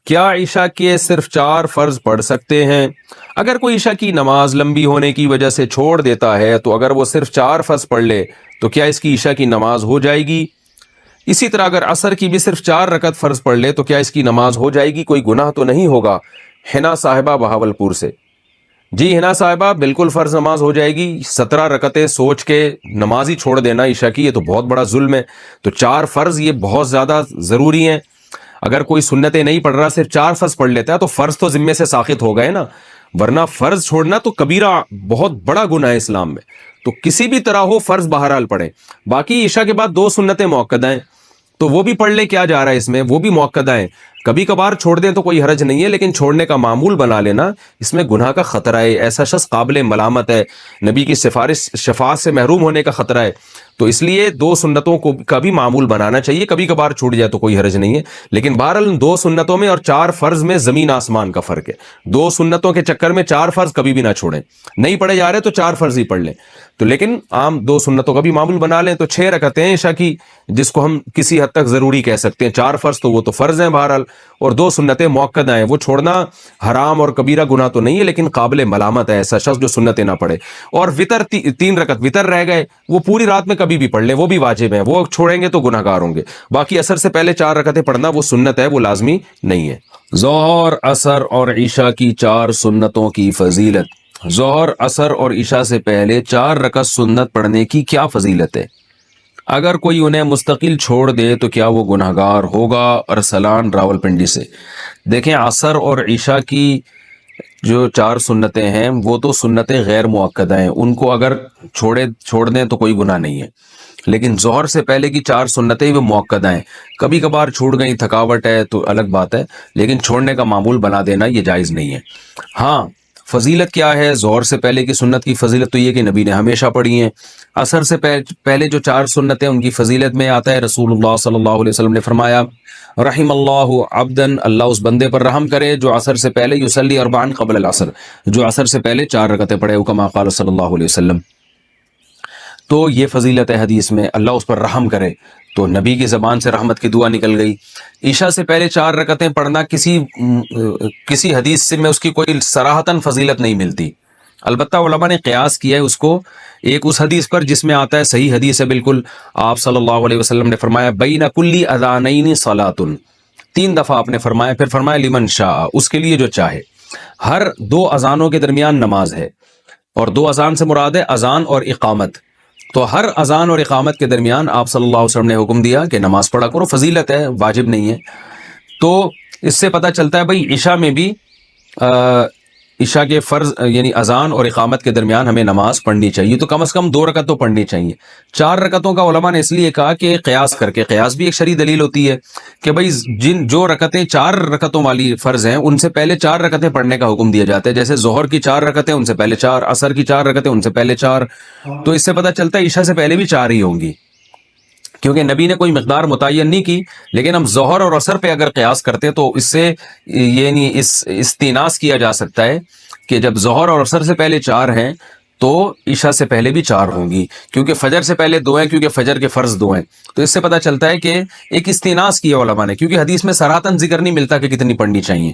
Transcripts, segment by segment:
کیا عشاء کے صرف 4 فرض پڑھ سکتے ہیں؟ اگر کوئی عشاء کی نماز لمبی ہونے کی وجہ سے چھوڑ دیتا ہے تو اگر وہ صرف 4 فرض پڑھ لے تو کیا اس کی عشاء کی نماز ہو جائے گی؟ اسی طرح اگر عصر کی بھی صرف 4 رکعت فرض پڑھ لے تو کیا اس کی نماز ہو جائے گی؟ کوئی گناہ تو نہیں ہوگا؟ حنا صاحبہ بہاولپور سے۔ جی حنا صاحبہ، بالکل فرض نماز ہو جائے گی۔ 17 رکعتیں سوچ کے نماز ہی چھوڑ دینا عشاء کی، یہ تو بہت بڑا ظلم ہے۔ تو 4 فرض یہ بہت زیادہ ضروری ہیں۔ اگر کوئی سنتیں نہیں پڑھ رہا، صرف 4 فرض پڑھ لیتا ہے تو فرض تو ذمے سے ساقط ہو گئے نا، ورنہ فرض چھوڑنا تو کبیرہ، بہت بڑا گناہ ہے اسلام میں۔ تو کسی بھی طرح ہو فرض بہرحال پڑھیں۔ باقی عشاء کے بعد 2 سنتیں مؤکدہ ہیں تو وہ بھی پڑھ لیں، کیا جا رہا ہے اس میں، وہ بھی مؤکدہ ہیں۔ کبھی کبھار چھوڑ دیں تو کوئی حرج نہیں ہے، لیکن چھوڑنے کا معمول بنا لینا اس میں گناہ کا خطرہ ہے، ایسا شخص قابل ملامت ہے، نبی کی شفاعت سے محروم ہونے کا خطرہ ہے۔ تو اس لیے 2 سنتوں کو کا بھی معمول بنانا چاہیے، کبھی کبھار چھوٹ جائے تو کوئی حرج نہیں ہے، لیکن بہرحال 2 سنتوں میں اور 4 فرض میں زمین آسمان کا فرق ہے۔ 2 سنتوں کے چکر میں 4 فرض کبھی بھی نہ چھوڑیں، نہیں پڑھے جا رہے تو 4 فرض ہی پڑھ لیں، تو لیکن عام 2 سنتوں کا بھی معمول بنا لیں۔ تو 6 رکعتیں عشاء کی، جس کو ہم کسی حد تک ضروری کہہ سکتے ہیں، 4 فرض تو وہ تو فرض ہیں بہرحال، اور 2 سنتیں مؤکدہ ہیں، وہ چھوڑنا حرام اور کبیرہ گناہ تو نہیں ہے، لیکن قابل ملامت ہے ایسا شخص جو سنتیں نہ پڑھے۔ اور وطر 3 رکعت وطر رہ گئے، وہ پوری رات میں کبھی بھی پڑھ لیں، وہ بھی واجب ہیں، وہ چھوڑیں گے تو گناہ گار ہوں گے۔ باقی عصر سے پہلے 4 رکعتیں پڑھنا وہ سنت ہے، وہ لازمی نہیں ہے۔ ظہر، عصر اور عشاء کی 4 سنتوں کی فضیلت۔ ظہر، عصر اور عشاء سے پہلے 4 رکعت سنت پڑھنے کی کیا فضیلت ہے؟ اگر کوئی انہیں مستقل چھوڑ دے تو کیا وہ گناہگار ہوگا؟ ارسلان راولپنڈی سے۔ دیکھیں، عصر اور عشاء کی جو 4 سنتیں ہیں وہ تو سنتیں غیر مؤکدہ ہیں، ان کو اگر چھوڑ دیں تو کوئی گناہ نہیں ہے، لیکن ظہر سے پہلے کی 4 سنتیں وہ مؤکدہ ہیں، کبھی کبھار چھوٹ گئی، تھکاوٹ ہے تو الگ بات ہے، لیکن چھوڑنے کا معمول بنا دینا یہ جائز نہیں ہے۔ ہاں، فضیلت کیا ہے؟ ظہر سے پہلے کی سنت کی فضیلت تو یہ کہ نبی نے ہمیشہ پڑھی ہیں۔ عصر سے پہلے جو 4 سنتیں ان کی فضیلت میں آتا ہے، رسول اللہ صلی اللہ علیہ وسلم نے فرمایا، رحم اللہ عبدن، اللہ اس بندے پر رحم کرے جو عصر سے پہلے یصلی 4 قبل العصر، جو عصر سے پہلے 4 رکعتیں پڑھے، کما قال صلی اللہ علیہ وسلم۔ تو یہ فضیلت ہے حدیث میں، اللہ اس پر رحم کرے، تو نبی کی زبان سے رحمت کی دعا نکل گئی۔ عشاء سے پہلے 4 رکعتیں پڑھنا کسی حدیث سے میں اس کی کوئی صراحتاً فضیلت نہیں ملتی، البتہ علماء نے قیاس کیا ہے اس کو ایک اس حدیث پر جس میں آتا ہے، صحیح حدیث ہے بالکل، آپ صلی اللہ علیہ وسلم نے فرمایا بین کل اذانین صلاۃ، 3 دفعہ آپ نے فرمایا، پھر فرمایا لمن شاء، اس کے لیے جو چاہے۔ ہر 2 اذانوں کے درمیان نماز ہے، اور 2 اذان سے مراد ہے اذان اور اقامت، تو ہر اذان اور اقامت کے درمیان آپ صلی اللہ علیہ وسلم نے حکم دیا کہ نماز پڑھا کرو، فضیلت ہے، واجب نہیں ہے۔ تو اس سے پتہ چلتا ہے بھائی عشاء میں بھی عشاء کے فرض یعنی اذان اور اقامت کے درمیان ہمیں نماز پڑھنی چاہیے، تو کم از کم 2 رکعت تو پڑھنی چاہیے۔ 4 رکعتوں کا علماء نے اس لیے کہا کہ قیاس کر کے، قیاس بھی ایک شرعی دلیل ہوتی ہے کہ بھائی جو رکعتیں 4 رکعتوں والی فرض ہیں ان سے پہلے 4 رکعتیں پڑھنے کا حکم دیا جاتا ہے، جیسے ظہر کی 4 رکعتیں ان سے پہلے 4، عصر کی 4 رکعتیں ان سے پہلے 4، تو اس سے پتہ چلتا ہے عشاء سے پہلے بھی 4 ہی ہوں گی، کیونکہ نبی نے کوئی مقدار متعین نہیں کی۔ لیکن ہم ظہر اور عصر پہ اگر قیاس کرتے تو اس سے یعنی استیناس کیا جا سکتا ہے کہ جب ظہر اور عصر سے پہلے 4 ہیں تو عشاء سے پہلے بھی 4 ہوں گی، کیونکہ فجر سے پہلے 2 ہیں، کیونکہ فجر کے فرض 2 ہیں، تو اس سے پتہ چلتا ہے کہ ایک استیناس کیا علماء نے، کیونکہ حدیث میں صراحتاً ذکر نہیں ملتا کہ کتنی پڑھنی چاہیے،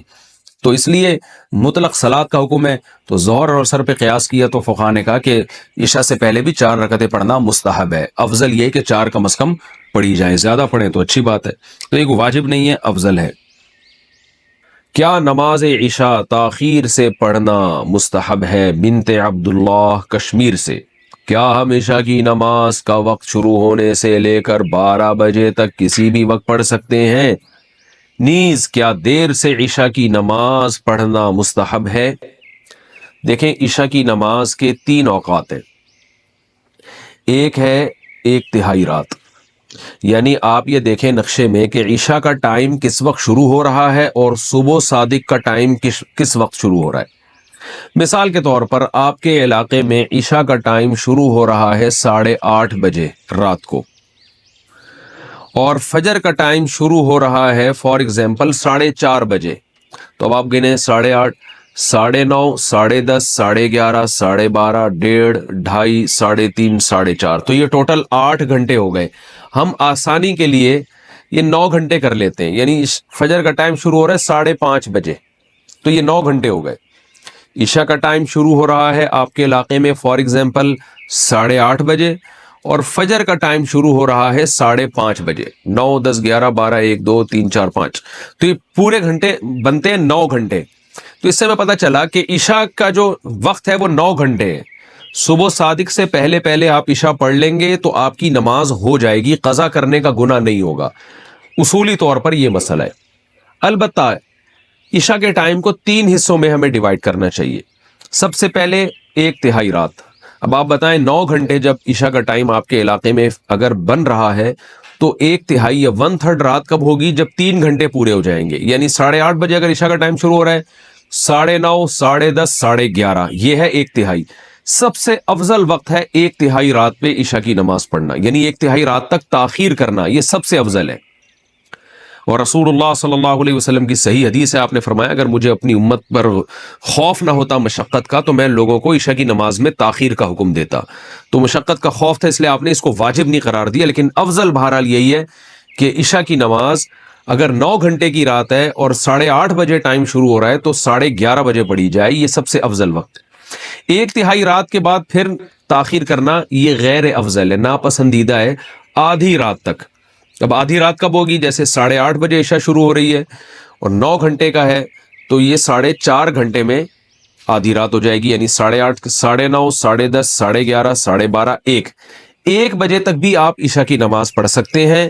تو اس لیے مطلق صلاۃ کا حکم ہے، تو ظہر اور عصر پہ قیاس کیا تو فقہاء نے کہا کہ عشاء سے پہلے بھی 4 رکعتیں پڑھنا مستحب ہے، افضل یہ کہ 4 کم از کم پڑھی جائیں، زیادہ پڑھیں تو اچھی بات ہے، تو ایک واجب نہیں ہے، افضل ہے۔ کیا نماز عشاء تاخیر سے پڑھنا مستحب ہے؟ بنت عبداللہ کشمیر سے۔ کیا ہم عشاء کی نماز کا وقت شروع ہونے سے لے کر 12 بجے تک کسی بھی وقت پڑھ سکتے ہیں؟ نیز کیا دیر سے عشاء کی نماز پڑھنا مستحب ہے؟ دیکھیں، عشاء کی نماز کے 3 اوقات ہیں، ایک ہے 1/3 رات، یعنی آپ یہ دیکھیں نقشے میں کہ عشاء کا ٹائم کس وقت شروع ہو رہا ہے اور صبح صادق کا ٹائم کس وقت شروع ہو رہا ہے۔ مثال کے طور پر آپ کے علاقے میں عشاء کا ٹائم شروع ہو رہا ہے 8:30 بجے رات کو، اور فجر کا ٹائم شروع ہو رہا ہے فار ایگزامپل 4:30 بجے، تو اب آپ گنے 8:30، 9:30، 10:30، 11:30، 12:30، 1:30، 2:30، 3:30، 4:30، تو یہ ٹوٹل 8 گھنٹے ہو گئے۔ ہم آسانی کے لیے یہ 9 گھنٹے کر لیتے ہیں، یعنی فجر کا ٹائم شروع ہو رہا ہے 5:30 بجے، تو یہ 9 گھنٹے ہو گئے۔ عشاء کا ٹائم شروع ہو رہا ہے آپ کے علاقے میں فار ایگزامپل 8:30 بجے، اور فجر کا ٹائم شروع ہو رہا ہے 5:30 بجے۔ 9 10 11 12 1 2 3 4 5، تو یہ پورے گھنٹے بنتے ہیں 9 گھنٹے۔ تو اس سے میں پتہ چلا کہ عشاء کا جو وقت ہے وہ 9 گھنٹے ہے۔ صبح صادق سے پہلے پہلے آپ عشاء پڑھ لیں گے تو آپ کی نماز ہو جائے گی، قضا کرنے کا گناہ نہیں ہوگا۔ اصولی طور پر یہ مسئلہ ہے۔ البتہ عشاء کے ٹائم کو 3 حصوں میں ہمیں ڈیوائیڈ کرنا چاہیے۔ سب سے پہلے 1/3 رات۔ اب آپ بتائیں 9 گھنٹے جب عشاء کا ٹائم آپ کے علاقے میں اگر بن رہا ہے تو 1/3 یا 1/3 رات کب ہوگی؟ جب 3 گھنٹے پورے ہو جائیں گے، یعنی 8:30 بجے اگر عشاء کا ٹائم شروع ہو رہا ہے، 9:30 10:30 11:30، یہ ہے 1/3۔ سب سے افضل وقت ہے 1/3 رات پہ عشاء کی نماز پڑھنا، یعنی 1/3 رات تک تاخیر کرنا، یہ سب سے افضل ہے۔ اور رسول اللہ صلی اللہ علیہ وسلم کی صحیح حدیث ہے، آپ نے فرمایا اگر مجھے اپنی امت پر خوف نہ ہوتا مشقت کا تو میں لوگوں کو عشاء کی نماز میں تاخیر کا حکم دیتا۔ تو مشقت کا خوف تھا، اس لیے آپ نے اس کو واجب نہیں قرار دیا، لیکن افضل بہرحال یہی ہے کہ عشاء کی نماز اگر 9 گھنٹے کی رات ہے اور 8:30 بجے ٹائم شروع ہو رہا ہے تو 11:30 بجے پڑھی جائے، یہ سب سے افضل وقت۔ 1/3 رات کے بعد پھر تاخیر کرنا یہ غیر افضل ہے، ناپسندیدہ ہے آدھی رات تک۔ اب آدھی رات کب ہوگی؟ جیسے 8:30 بجے عشاء شروع ہو رہی ہے اور 9 گھنٹے کا ہے تو یہ 4.5 گھنٹے میں آدھی رات ہو جائے گی، یعنی 8:30 9:30 10:30 11:30 12:30 1 بجے تک بھی آپ عشاء کی نماز پڑھ سکتے ہیں۔